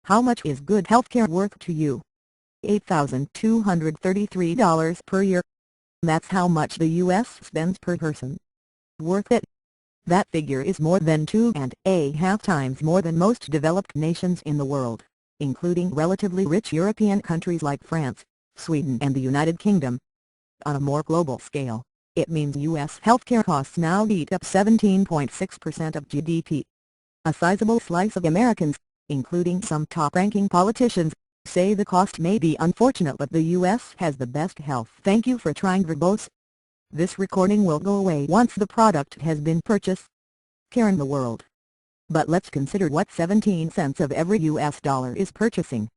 How much is good healthcare worth to you? $8,233 per year. That's how much the U.S. spends per person. Worth it? That figure is more than 2.5 times more than most developed nations in the world, including relatively rich European countries like France, Sweden and the United Kingdom. On a more global scale, it means U.S. healthcare costs now eat up 17.6% of GDP. A sizable slice of Americans, including some top-ranking politicians, say the cost may be unfortunate but the U.S. has the best health. Thank you for trying verbose. This recording will go away once the product has been purchased. Care in the world. But let's consider what 17 cents of every U.S. dollar is purchasing.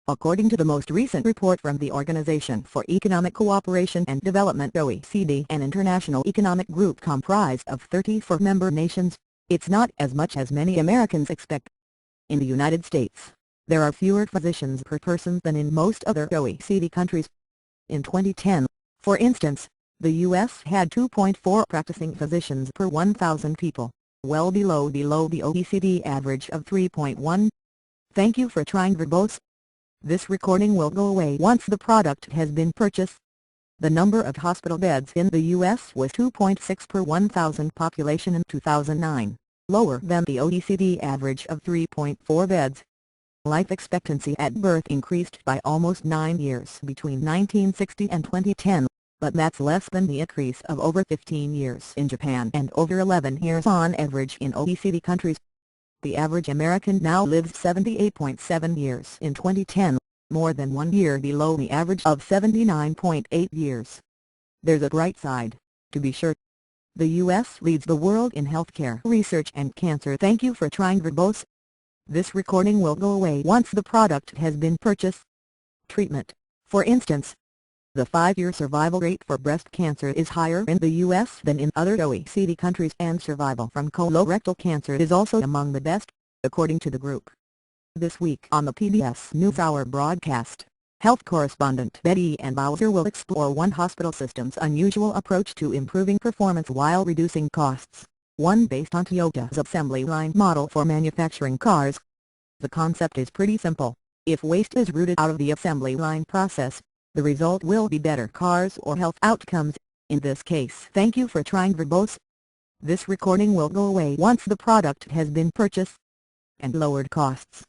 According to the most recent report from the Organization for Economic Cooperation and Development (OECD), an international economic group comprised of 34 member nations, it's not as much as many Americans expect. In the United States, there are fewer physicians per person than in most other OECD countries. In 2010, for instance, the U.S. had 2.4 practicing physicians per 1,000 people, well below the OECD average of 3.1. Thank you for trying verbose. This recording will go away once the product has been purchased. The number of hospital beds in the U.S. was 2.6 per 1,000 population in 2009, lower than the OECD average of 3.4 beds. Life expectancy at birth increased by almost 9 years between 1960 and 2010, but that's less than the increase of over 15 years in Japan and over 11 years on average in OECD countries. The average American now lives 78.7 years in 2010, more than 1 year below the average of 79.8 years. There's a bright side, to be sure. The U.S. leads the world in healthcare research and cancer. Thank you for trying verbose. This recording will go away once the product has been purchased. Treatment. For instance, the 5-year survival rate for breast cancer is higher in the U.S. than in other OECD countries, and survival from colorectal cancer is also among the best, according to the group. This week on the PBS NewsHour broadcast, health correspondent Betty Ann Bowser will explore one hospital system's unusual approach to improving performance while reducing costs, one based on Toyota's assembly line model for manufacturing cars. The concept is pretty simple. If waste is rooted out of the assembly line process, the result will be better cars or health outcomes, in this case. Thank you for trying verbose. This recording will go away once the product has been purchased. And lowered costs.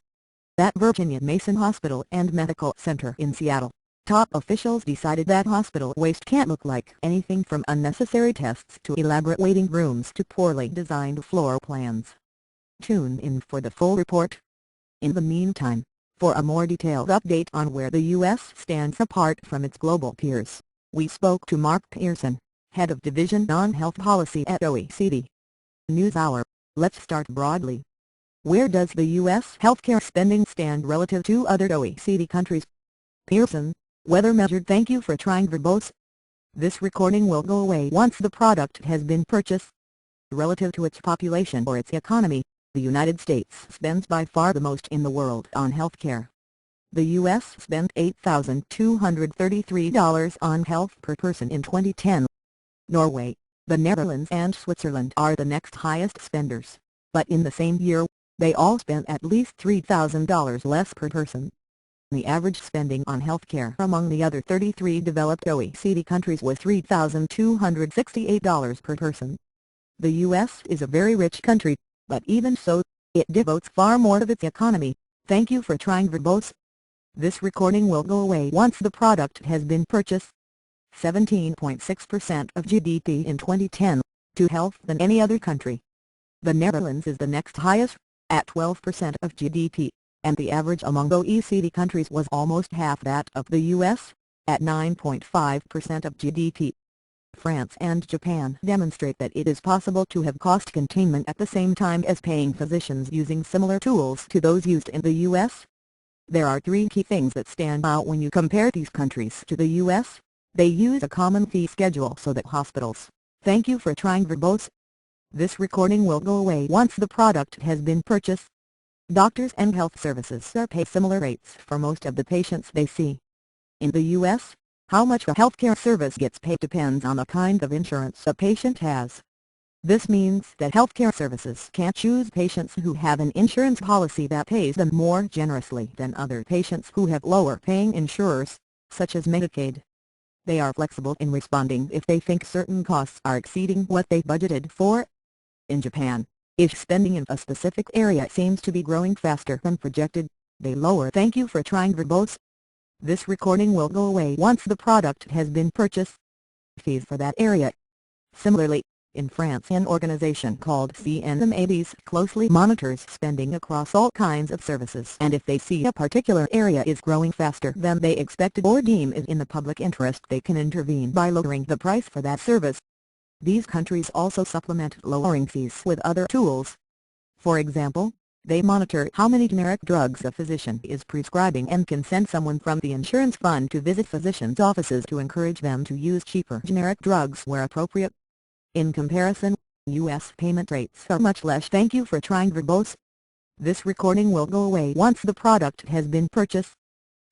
At Virginia Mason Hospital and Medical Center in Seattle, top officials decided that hospital waste can't look like anything from unnecessary tests to elaborate waiting rooms to poorly designed floor plans. Tune in for the full report. In the meantime, for a more detailed update on where the U.S. stands apart from its global peers, we spoke to Mark Pearson, Head of Division on Health Policy at OECD. NewsHour. Let's start broadly. Where does the U.S. healthcare spending stand relative to other OECD countries? Pearson, whether measured. Thank you for trying verbose. This recording will go away once the product has been purchased. Relative to its population or its economy, the United States spends by far the most in the world on healthcare. The U.S. spent $8,233 on health per person in 2010. Norway, the Netherlands and Switzerland are the next highest spenders, but in the same year, they all spent at least $3,000 less per person. The average spending on healthcare among the other 33 developed OECD countries was $3,268 per person. The U.S. is a very rich country, but even so, it devotes far more of its economy. Thank you for trying verbose. This recording will go away once the product has been purchased. 17.6% of GDP in 2010, to health than any other country. The Netherlands is the next highest, at 12% of GDP, and the average among OECD countries was almost half that of the U.S., at 9.5% of GDP. France and Japan demonstrate that it is possible to have cost containment at the same time as paying physicians using similar tools to those used in the U.S. There are 3 key things that stand out when you compare these countries to the U.S. They use a common fee schedule so that hospitals. Thank you for trying verbose. This recording will go away once the product has been purchased. Doctors and health services are paid similar rates for most of the patients they see. In the U.S., how much a healthcare service gets paid depends on the kind of insurance a patient has. This means that healthcare services can choose patients who have an insurance policy that pays them more generously than other patients who have lower-paying insurers, such as Medicaid. They are flexible in responding if they think certain costs are exceeding what they budgeted for. In Japan, if spending in a specific area seems to be growing faster than projected, they lower "Thank you for trying" verbose. This recording will go away once the product has been purchased. Fees for that area. Similarly, in France, an organization called CNMABs closely monitors spending across all kinds of services, and if they see a particular area is growing faster than they expected or deem it in the public interest, they can intervene by lowering the price for that service. These countries also supplement lowering fees with other tools. For example, they monitor how many generic drugs a physician is prescribing and can send someone from the insurance fund to visit physicians' offices to encourage them to use cheaper generic drugs where appropriate. In comparison, U.S. payment rates are much less. Thank you for trying verbose. This recording will go away once the product has been purchased.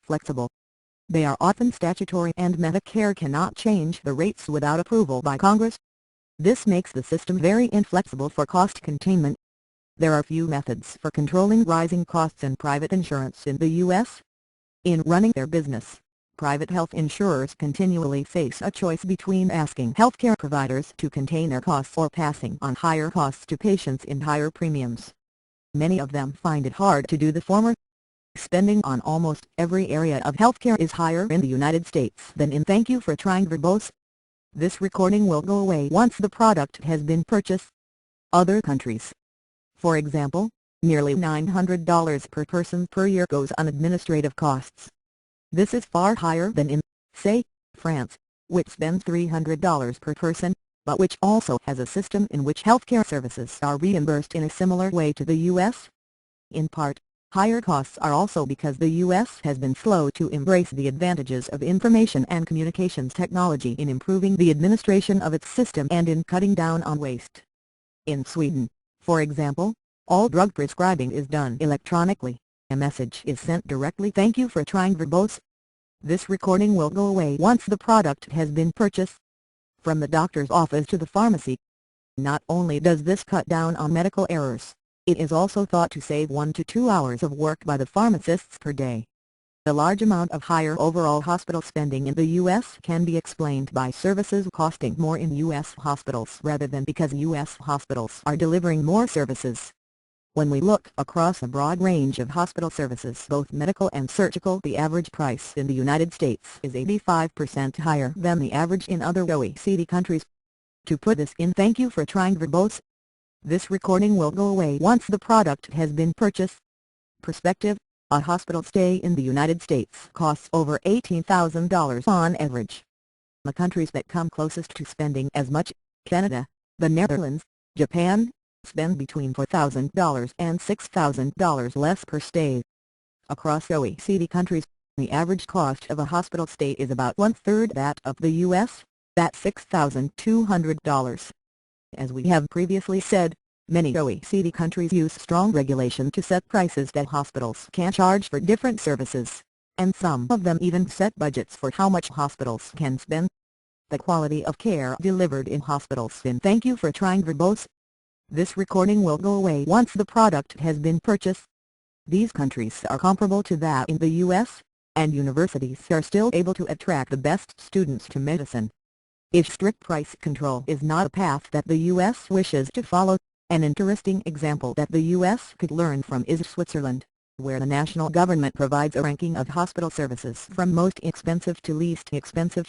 Flexible. They are often statutory and Medicare cannot change the rates without approval by Congress. This makes the system very inflexible for cost containment. There are few methods for controlling rising costs in private insurance in the U.S. In running their business, private health insurers continually face a choice between asking healthcare providers to contain their costs or passing on higher costs to patients in higher premiums. Many of them find it hard to do the former. Spending on almost every area of healthcare is higher in the United States than in Thank you for trying verbose. This recording will go away once the product has been purchased. Other countries. For example, nearly $900 per person per year goes on administrative costs. This is far higher than in, say, France, which spends $300 per person, but which also has a system in which healthcare services are reimbursed in a similar way to the U.S. In part, higher costs are also because the U.S. has been slow to embrace the advantages of information and communications technology in improving the administration of its system and in cutting down on waste. In Sweden, for example, all drug prescribing is done electronically. A message is sent directly. Thank you for trying verbose. This recording will go away once the product has been purchased. From the doctor's office to the pharmacy. Not only does this cut down on medical errors, it is also thought to save 1 to 2 hours of work by the pharmacists per day. The large amount of higher overall hospital spending in the U.S. can be explained by services costing more in U.S. hospitals rather than because U.S. hospitals are delivering more services. When we look across a broad range of hospital services, both medical and surgical, the average price in the United States is 85% higher than the average in other OECD countries. To put this in Thank you for trying verbose. This recording will go away once the product has been purchased. Perspective: a hospital stay in the United States costs over $18,000 on average. The countries that come closest to spending as much, Canada, the Netherlands, Japan, spend between $4,000 and $6,000 less per stay. Across OECD countries, the average cost of a hospital stay is about 1/3 that of the U.S., that's $6,200. As we have previously said, many OECD countries use strong regulation to set prices that hospitals can charge for different services, and some of them even set budgets for how much hospitals can spend. The quality of care delivered in hospitals in Thank you for trying verbose. This recording will go away once the product has been purchased. These countries are comparable to that in the U.S., and universities are still able to attract the best students to medicine. If strict price control is not a path that the U.S. wishes to follow, an interesting example that the U.S. could learn from is Switzerland, where the national government provides a ranking of hospital services from most expensive to least expensive.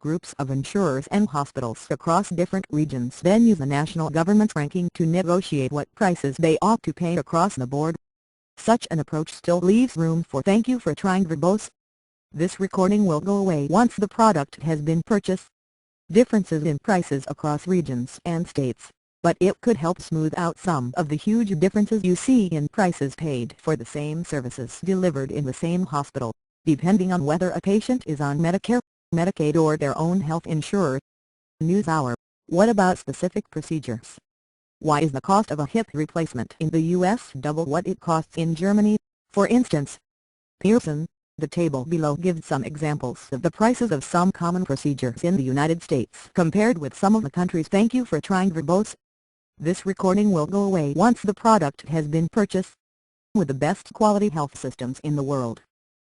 Groups of insurers and hospitals across different regions then use the national government's ranking to negotiate what prices they ought to pay across the board. Such an approach still leaves room for Thank you for trying verbose. This recording will go away once the product has been purchased. Differences in prices across regions and states, but it could help smooth out some of the huge differences you see in prices paid for the same services delivered in the same hospital, depending on whether a patient is on Medicare, Medicaid or their own health insurer. NewsHour: what about specific procedures? Why is the cost of a hip replacement in the U.S. double what it costs in Germany, for instance? Pearson: the table below gives some examples of the prices of some common procedures in the United States compared with some of the countries. Thank you for trying verbose. This recording will go away once the product has been purchased. With the best quality health systems in the world,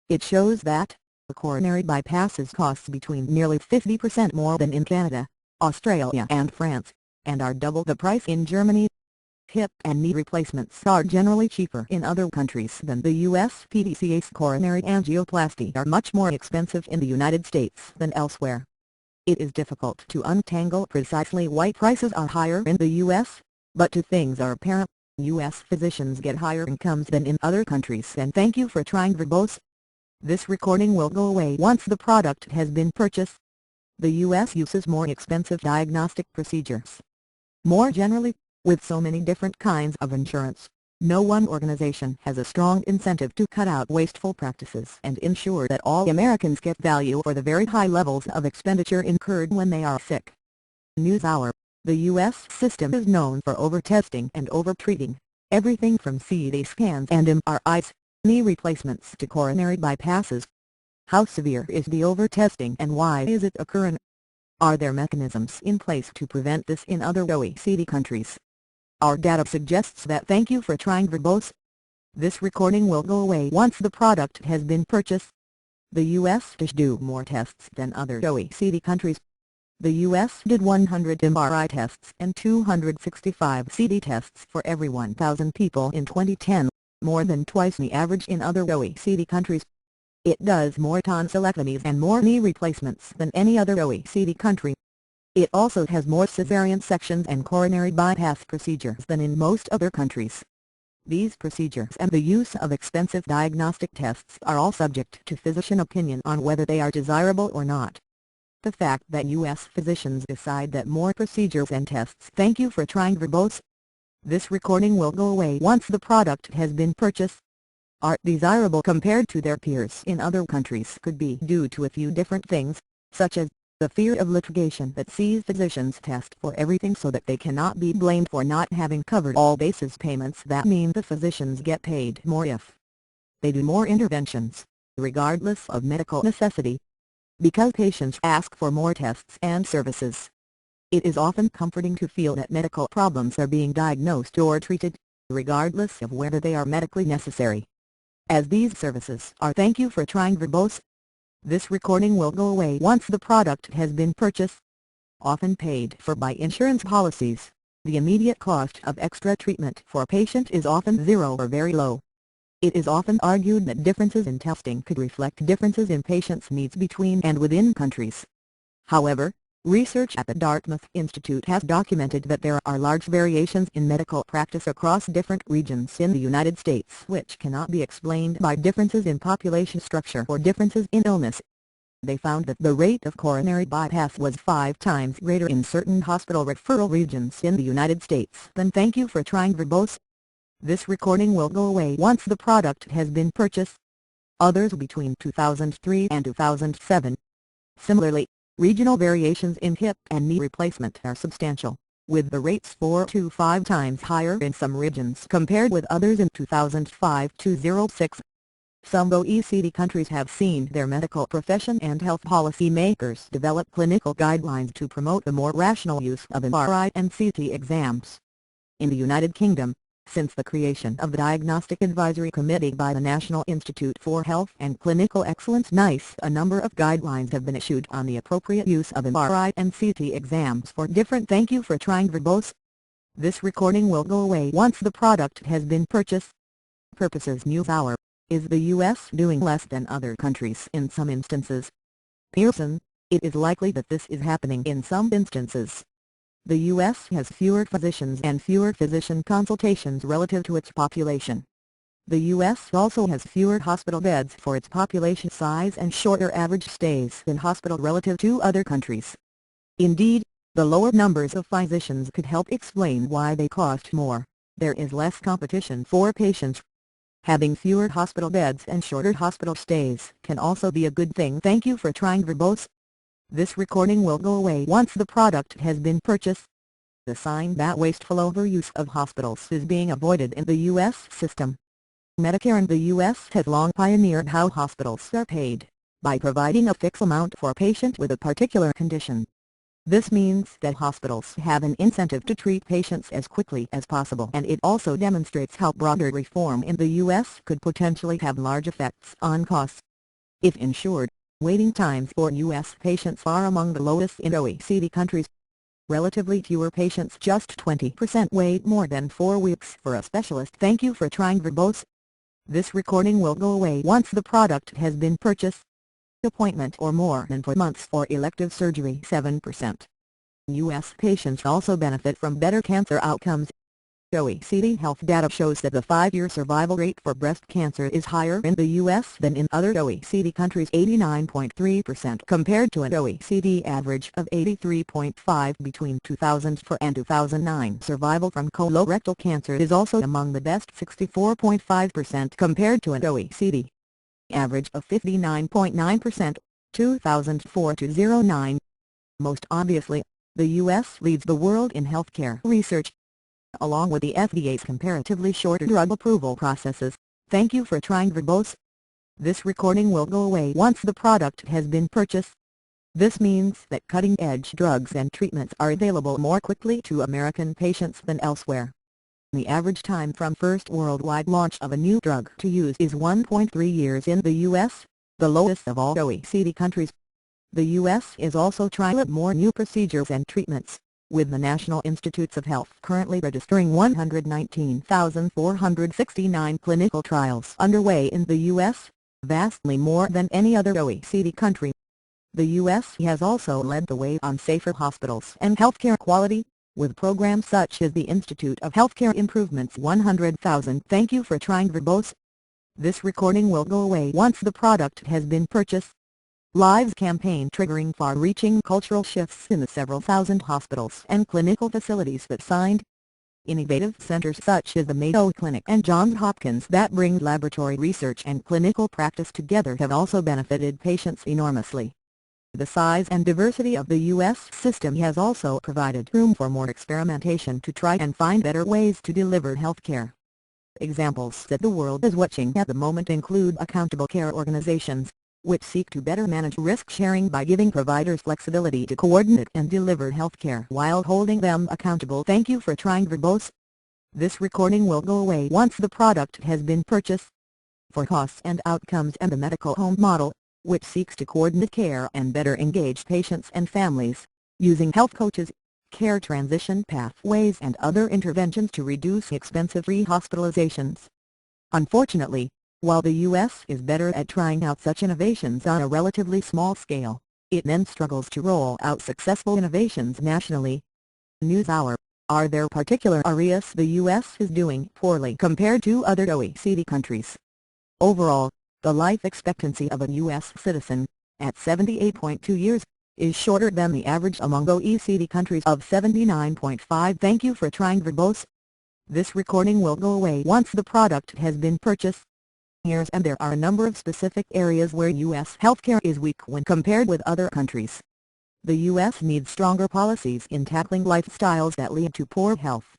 it shows that a coronary bypasses costs between nearly 50% more than in Canada, Australia and France, and are double the price in Germany. Hip and knee replacements are generally cheaper in other countries than the US. PDCA's coronary angioplasty are much more expensive in the United States than elsewhere. It is difficult to untangle precisely why prices are higher in the US, but two things are apparent. US physicians get higher incomes than in other countries, and thank you for trying verbose. This recording will go away once the product has been purchased. The US uses more expensive diagnostic procedures. More generally, with so many different kinds of insurance, no one organization has a strong incentive to cut out wasteful practices and ensure that all Americans get value for the very high levels of expenditure incurred when they are sick. NewsHour: the U.S. system is known for over-testing and over-treating everything from CT scans and MRIs, knee replacements to coronary bypasses. How severe is the over-testing and why is it occurring? Are there mechanisms in place to prevent this in other OECD countries? Our data suggests that. Thank you for trying verbose. This recording will go away once the product has been purchased. The U.S. does do more tests than other OECD countries. The U.S. did 100 MRI tests and 265 CT tests for every 1,000 people in 2010, more than twice the average in other OECD countries. It does more tonsillectomies and more knee replacements than any other OECD country. It also has more cesarean sections and coronary bypass procedures than in most other countries. These procedures and the use of expensive diagnostic tests are all subject to physician opinion on whether they are desirable or not. The fact that U.S. physicians decide that more procedures and tests. Thank you for trying verbose. This recording will go away once the product has been purchased. Are desirable compared to their peers in other countries could be due to a few different things, such as the fear of litigation that sees physicians test for everything so that they cannot be blamed for not having covered all bases. Payments that mean the physicians get paid more if they do more interventions, regardless of medical necessity. Because patients ask for more tests and services, it is often comforting to feel that medical problems are being diagnosed or treated, regardless of whether they are medically necessary. As these services are. Thank you for trying verbose. This recording will go away once the product has been purchased. Often paid for by insurance policies, the immediate cost of extra treatment for a patient is often zero or very low. It is often argued that differences in testing could reflect differences in patients' needs between and within countries. However, research at the Dartmouth Institute has documented that there are large variations in medical practice across different regions in the United States which cannot be explained by differences in population structure or differences in illness. They found that the rate of coronary bypass was 5 times greater in certain hospital referral regions in the United States than. Thank you for trying verbose. This recording will go away once the product has been purchased. Others between 2003 and 2007. Similarly, regional variations in hip and knee replacement are substantial, with the rates 4 to 5 times higher in some regions compared with others in 2005-06. Some OECD countries have seen their medical profession and health policy makers develop clinical guidelines to promote the more rational use of MRI and CT exams. In the United Kingdom, since the creation of the Diagnostic Advisory Committee by the National Institute for Health and Clinical Excellence (NICE), a number of guidelines have been issued on the appropriate use of MRI and CT exams for different. Thank you for trying verbose. This recording will go away once the product has been purchased. Purposes NewsHour: is the U.S. doing less than other countries in some instances? Pearson: it is likely that this is happening in some instances. The U.S. has fewer physicians and fewer physician consultations relative to its population. The U.S. also has fewer hospital beds for its population size and shorter average stays in hospital relative to other countries. Indeed, the lower numbers of physicians could help explain why they cost more. There is less competition for patients. Having fewer hospital beds and shorter hospital stays can also be a good thing. Thank you for trying verbose. This recording will go away once the product has been purchased. The sign that wasteful overuse of hospitals is being avoided in the U.S. system. Medicare in the U.S. has long pioneered how hospitals are paid, by providing a fixed amount for a patient with a particular condition. This means that hospitals have an incentive to treat patients as quickly as possible, and it also demonstrates how broader reform in the U.S. could potentially have large effects on costs. If insured, waiting times for U.S. patients are among the lowest in OECD countries. Relatively fewer patients, just 20%, wait more than 4 weeks for a specialist. Thank you for trying Verbose. This recording will go away once the product has been purchased. Appointment or more than 4 months for elective surgery 7%. U.S. patients also benefit from better cancer outcomes. OECD health data shows that the 5-year survival rate for breast cancer is higher in the U.S. than in other OECD countries, 89.3% compared to an OECD average of 83.5% between 2004 and 2009. Survival from colorectal cancer is also among the best, 64.5% compared to an OECD average of 59.9%, 2004-09. Most obviously, the U.S. leads the world in healthcare research, along with the FDA's comparatively shorter drug approval processes. Thank you for trying Verbose. This recording will go away once the product has been purchased. This means that cutting-edge drugs and treatments are available more quickly to American patients than elsewhere. The average time from first worldwide launch of a new drug to use is 1.3 years in the U.S., the lowest of all OECD countries. The U.S. is also trialing more new procedures and treatments, with the National Institutes of Health currently registering 119,469 clinical trials underway in the U.S., vastly more than any other OECD country. The U.S. has also led the way on safer hospitals and healthcare quality, with programs such as the Institute of Healthcare Improvements 100,000. Thank you for trying Verbose. This recording will go away once the product has been purchased. Lives campaign triggering far-reaching cultural shifts in the several thousand hospitals and clinical facilities that signed. Innovative centers such as the Mayo Clinic and Johns Hopkins that bring laboratory research and clinical practice together have also benefited patients enormously. The size and diversity of the U.S. system has also provided room for more experimentation to try and find better ways to deliver healthcare. Examples that the world is watching at the moment include accountable care organizations, which seek to better manage risk-sharing by giving providers flexibility to coordinate and deliver healthcare while holding them accountable. Thank you for trying Verbose. This recording will go away once the product has been purchased. For costs and outcomes and the medical home model, which seeks to coordinate care and better engage patients and families, using health coaches, care transition pathways and other interventions to reduce expensive re-hospitalizations. Unfortunately, while the U.S. is better at trying out such innovations on a relatively small scale, it then struggles to roll out successful innovations nationally. NewsHour: are there particular areas the U.S. is doing poorly compared to other OECD countries? Overall, the life expectancy of a U.S. citizen, at 78.2 years, is shorter than the average among OECD countries of 79.5. Thank you for trying Verbose. This recording will go away once the product has been purchased. And there are a number of specific areas where U.S. healthcare is weak when compared with other countries. The U.S. needs stronger policies in tackling lifestyles that lead to poor health.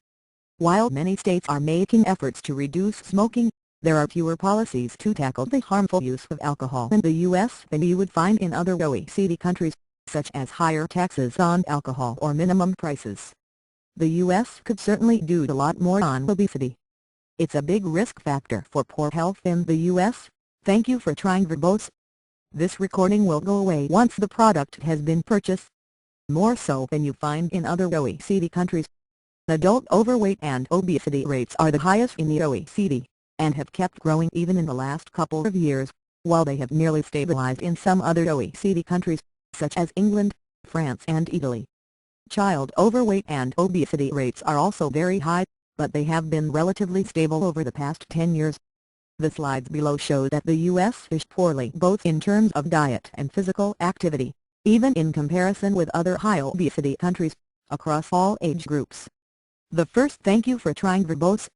While many states are making efforts to reduce smoking, there are fewer policies to tackle the harmful use of alcohol in the U.S. than you would find in other OECD countries, such as higher taxes on alcohol or minimum prices. The U.S. could certainly do a lot more on obesity. It's a big risk factor for poor health in the U.S. Thank you for trying Verbose. This recording will go away once the product has been purchased. More so than you find in other OECD countries. Adult overweight and obesity rates are the highest in the OECD, and have kept growing even in the last couple of years, while they have nearly stabilized in some other OECD countries, such as England, France and Italy. Child overweight and obesity rates are also very high, but they have been relatively stable over the past 10 years. The slides below show that the U.S. is poorly both in terms of diet and physical activity, even in comparison with other high obesity countries, across all age groups. The first: thank you for trying Verbose.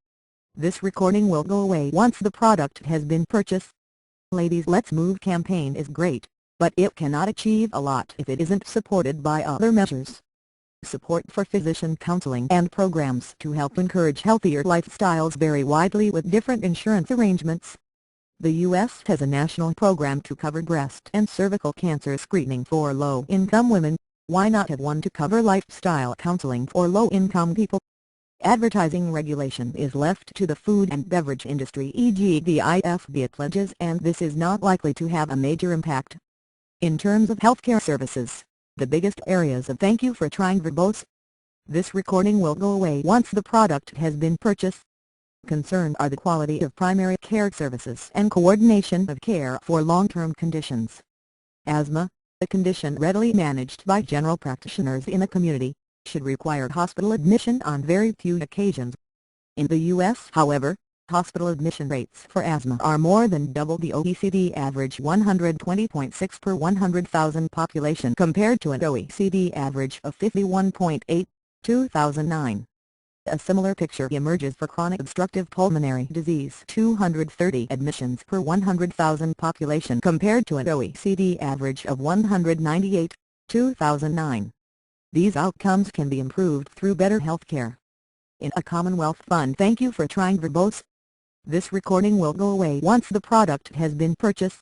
This recording will go away once the product has been purchased. Ladies Let's Move campaign is great, but it cannot achieve a lot if it isn't supported by other measures. Support for physician counseling and programs to help encourage healthier lifestyles vary widely with different insurance arrangements. The U.S. has a national program to cover breast and cervical cancer screening for low-income women, Why not have one to cover lifestyle counseling for low-income people? Advertising regulation is left to the food and beverage industry, e.g. the IFBA pledges, and this is not likely to have a major impact. In terms of healthcare services, the biggest areas of thank you for trying verbose. This recording will go away once the product has been purchased. Concerned are the quality of primary care services and coordination of care for long-term conditions. Asthma, a condition readily managed by general practitioners in the community, should require hospital admission on very few occasions. In the U.S., however, hospital admission rates for asthma are more than double the OECD average, 120.6 per 100,000 population, compared to an OECD average of 51.8, 2009. A similar picture emerges for chronic obstructive pulmonary disease, 230 admissions per 100,000 population, compared to an OECD average of 198, 2009. These outcomes can be improved through better health care. In a Commonwealth Fund thank you for trying verbose. This recording will go away once the product has been purchased.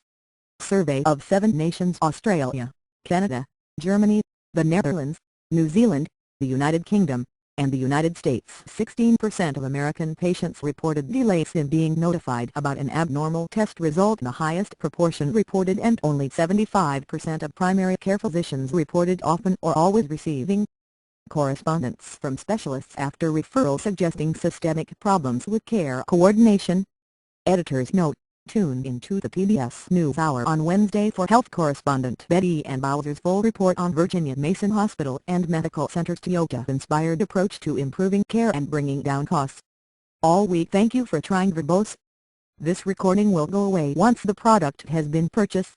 Survey of 7 nations: Australia, Canada, Germany, the Netherlands, New Zealand, the United Kingdom, and the United States. 16% of American patients reported delays in being notified about an abnormal test result. The highest proportion reported, and only 75% of primary care physicians reported often or always receiving correspondence from specialists after referral suggesting systemic problems with care coordination. Editor's note: tune into the PBS NewsHour on Wednesday for health correspondent Betty Ann Bowser's full report on Virginia Mason Hospital and Medical Center's Toyota-inspired approach to improving care and bringing down costs. All week thank you for trying verbose. This recording will go away once the product has been purchased.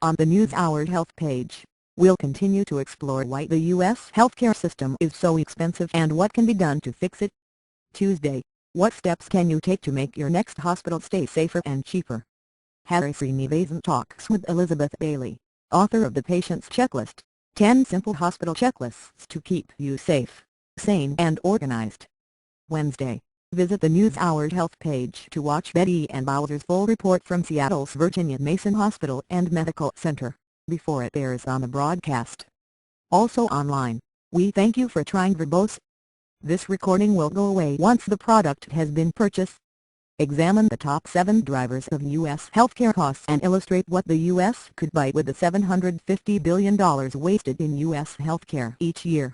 On the NewsHour health page, we'll continue to explore why the U.S. healthcare system is so expensive and what can be done to fix it. Tuesday: what steps can you take to make your next hospital stay safer and cheaper? Hari Srinivasan talks with Elizabeth Bailey, author of The Patient's Checklist, 10 Simple Hospital Checklists to Keep You Safe, Sane and Organized. Wednesday: visit the NewsHour health page to watch Betty Ann Bowser's full report from Seattle's Virginia Mason Hospital and Medical Center, before it airs on the broadcast. Also online, we thank you for trying verbose. This recording will go away once the product has been purchased. Examine the top 7 drivers of U.S. healthcare costs and illustrate what the U.S. could buy with the $750 billion wasted in U.S. healthcare each year.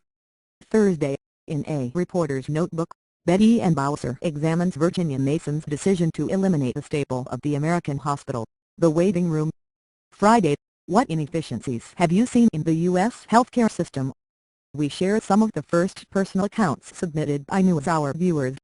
Thursday: in a reporter's notebook, Betty Ann Bowser examines Virginia Mason's decision to eliminate the staple of the American hospital, the waiting room. Friday: what inefficiencies have you seen in the U.S. healthcare system? We share some of the first personal accounts submitted by NewsHour viewers.